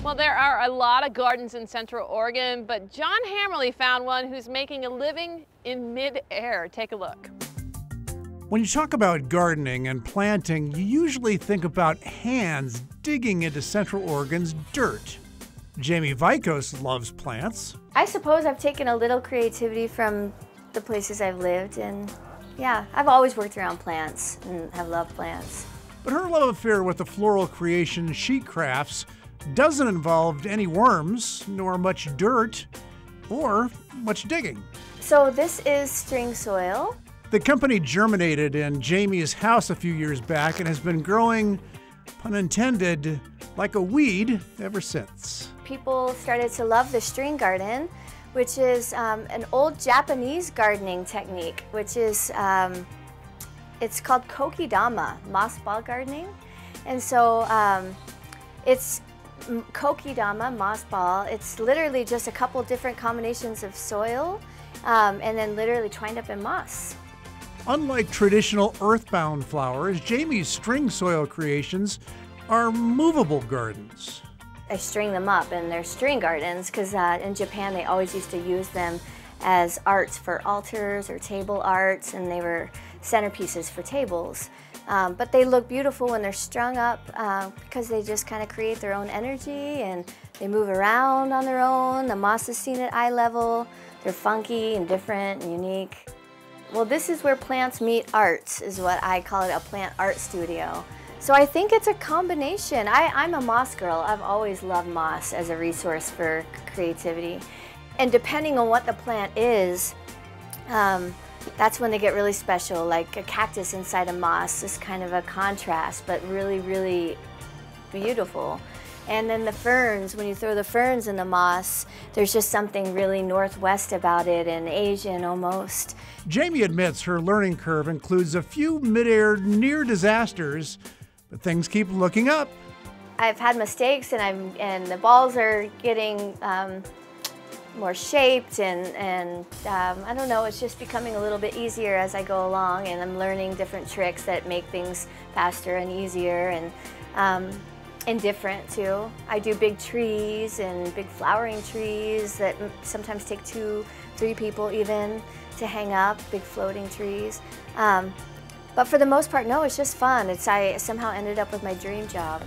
Well, there are a lot of gardens in Central Oregon, but John Hammarley found one who's making a living in mid-air. Take a look. When you talk about gardening and planting, you usually think about hands digging into Central Oregon's dirt. Jamie Vikos loves plants. I suppose I've taken a little creativity from the places I've lived, and yeah, I've always worked around plants and have loved plants. But her love affair with the floral creation she crafts doesn't involve any worms, nor much dirt, or much digging. So this is string soil. The company germinated in Jamie's house a few years back and has been growing, pun intended, like a weed ever since. People started to love the string garden, which is an old Japanese gardening technique, which is, it's called kokidama, moss ball gardening. And so it's kokidama, moss ball. It's literally just a couple different combinations of soil and then literally twined up in moss. Unlike traditional earthbound flowers, Jamie's string soil creations are movable gardens. I string them up, and they're string gardens because in Japan they always used to use them as arts for altars or table arts, and they were centerpieces for tables. But they look beautiful when they're strung up because they just kind of create their own energy and they move around on their own. The moss is seen at eye level. They're funky and different and unique. Well, this is where plants meet arts, is what I call it, a plant art studio. So I think it's a combination. I'm a moss girl. I've always loved moss as a resource for creativity. And depending on what the plant is, that's when they get really special. Like a cactus inside a moss is kind of a contrast, but really, really beautiful. And then the ferns, when you throw the ferns in the moss, there's just something really northwest about it and Asian almost. Jamie admits her learning curve includes a few mid-air near disasters, but things keep looking up. I've had mistakes, and the balls are getting more shaped, and I don't know, it's just becoming a little bit easier as I go along, and I'm learning different tricks that make things faster and easier and different too. I do big trees and big flowering trees that sometimes take 2-3 people even to hang up, big floating trees. But for the most part, no, it's just fun. I somehow ended up with my dream job.